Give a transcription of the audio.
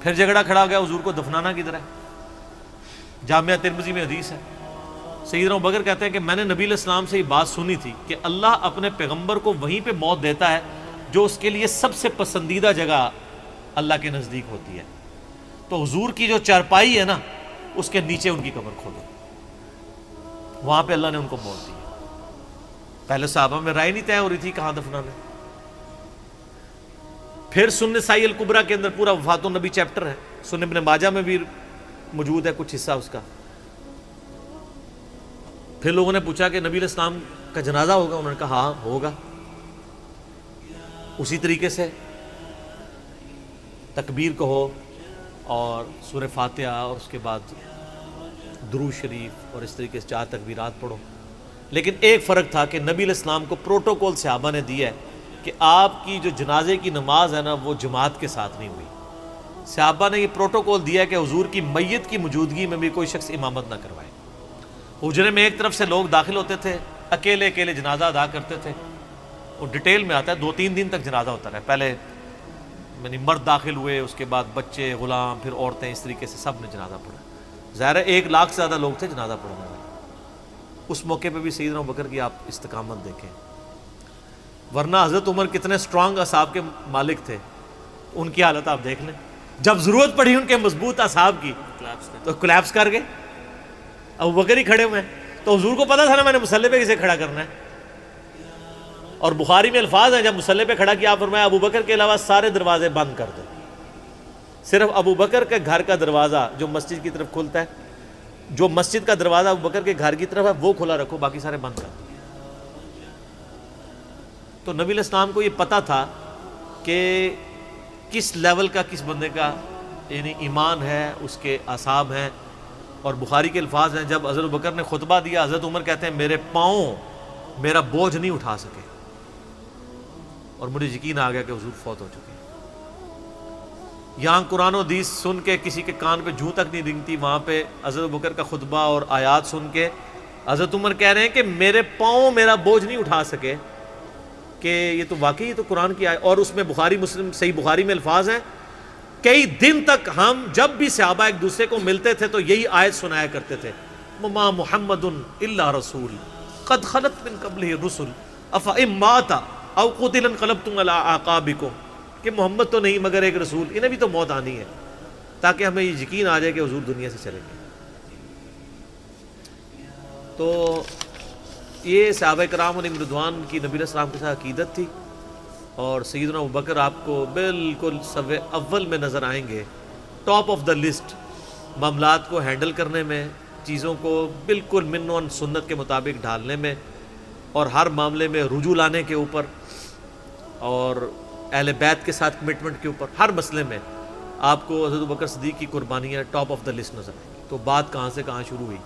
پھر جھگڑا کھڑا ہو گیا حضور کو دفنانا کدھر ہے؟ جامعہ ترمذی میں حدیث ہے، سیدنا ابوبکر کہتے ہیں کہ میں نے نبی علیہ السلام سے یہ بات سنی تھی کہ اللہ اپنے پیغمبر کو وہیں پہ موت دیتا ہے جو اس کے لیے سب سے پسندیدہ جگہ اللہ کے نزدیک ہوتی ہے، تو حضور کی جو چارپائی ہے نا اس کے نیچے ان کی قبر کھودو، وہاں پہ اللہ نے ان کو موت دی۔ پہلے صحابہ میں رائے نہیں طے ہو رہی تھی کہاں دفنانا ہے۔ پھر سنن نسائی الکبریٰ کے اندر پورا وفات النبی چیپٹر ہے، سنن ابن ماجہ میں بھی موجود ہے کچھ حصہ اس کا۔ پھر لوگوں نے پوچھا کہ نبی علیہ السلام کا جنازہ ہوگا؟ انہوں نے کہا ہاں ہوگا۔ اسی طریقے سے تکبیر کہو اور سورہ فاتحہ اور اس کے بعد درود شریف اور اس طریقے سے 4 تکبیرات پڑھو، لیکن ایک فرق تھا کہ نبی علیہ السلام کو پروٹوکول صحابہ نے دیا ہے کہ آپ کی جو جنازے کی نماز ہے نا وہ جماعت کے ساتھ نہیں ہوئی۔ صحابہ نے یہ پروٹوکول دیا کہ حضور کی میت کی موجودگی میں بھی کوئی شخص امامت نہ کروائے۔ حجرے میں ایک طرف سے لوگ داخل ہوتے تھے، اکیلے اکیلے جنازہ ادا کرتے تھے، اور ڈیٹیل میں آتا ہے 2-3 دن تک جنازہ ہوتا رہا۔ پہلے یعنی مرد داخل ہوئے، اس کے بعد بچے، غلام، پھر عورتیں، اس طریقے سے سب نے جنازہ پڑھا۔ ظاہر ہے 1 لاکھ سے زیادہ لوگ تھے جنازہ پڑھنے والے۔ اس موقع پہ بھی سیدنا ابوبکر کی آپ استقامت دیکھیں، ورنہ حضرت عمر کتنے سٹرانگ اصحاب کے مالک تھے، ان کی حالت آپ دیکھ لیں۔ جب ضرورت پڑی ان کے مضبوط اصحاب کی تو کولیپس کر گئے، ابوبکر ہی کھڑے ہوئے ہیں۔ تو حضور کو پتا تھا نا میں نے مصلی پہ کسے کھڑا کرنا ہے، اور بخاری میں الفاظ ہیں جب مصلی پہ کھڑا کیا آپ فرمایا ابوبکر کے علاوہ سارے دروازے بند کر دو، صرف ابوبکر کے گھر کا دروازہ جو مسجد کی طرف کھلتا ہے، جو مسجد کا دروازہ ابوبکر کے گھر کی طرف ہے وہ کھلا رکھو، باقی سارے بند کر دو۔ تو نبی علیہ السلام کو یہ پتا تھا کہ کس لیول کا کس بندے کا یعنی ایمان ہے، اس کے اعصاب ہیں۔ اور بخاری کے الفاظ ہیں جب حضرت ابوبکر نے خطبہ دیا، حضرت عمر کہتے ہیں میرے پاؤں میرا بوجھ نہیں اٹھا سکے، اور مجھے یقین آ گیا کہ حضور فوت ہو چکے۔ یہاں قرآن و حدیث سن کے کسی کے کان پہ جوں تک نہیں رنگتی، وہاں پہ حضرت ابوبکر کا خطبہ اور آیات سن کے حضرت عمر کہہ رہے ہیں کہ میرے پاؤں میرا بوجھ نہیں اٹھا سکے، کہ یہ تو واقعی یہ تو قرآن کی آیت۔ اور اس میں بخاری مسلم صحیح بخاری میں الفاظ ہیں کئی دن تک ہم جب بھی صحابہ ایک دوسرے کو ملتے تھے تو یہی آیت سنایا کرتے تھے، ما محمد الا رسول قد خلت من قبلہ الرسل افئن مات او قتل انقلبتم علی اعقابکم، کہ محمد تو نہیں مگر ایک رسول، انہیں بھی تو موت آنی ہے، تاکہ ہمیں یہ یقین آ جائے کہ حضور دنیا سے چلے گئے۔ تو یہ صحابہ کرام علیہم رضوان کی نبی علیہ السلام کے ساتھ عقیدت تھی، اور سیدنا ابوبکر آپ کو بالکل صف اول میں نظر آئیں گے، ٹاپ آف دا لسٹ، معاملات کو ہینڈل کرنے میں، چیزوں کو بالکل من و سنت کے مطابق ڈھالنے میں، اور ہر معاملے میں رجوع لانے کے اوپر، اور اہل بیت کے ساتھ کمٹمنٹ کے اوپر، ہر مسئلے میں آپ کو حضرت ابوبکر صدیق کی قربانیاں ٹاپ آف دا لسٹ نظر آئیں گی۔ تو بات کہاں سے کہاں شروع ہوئی؟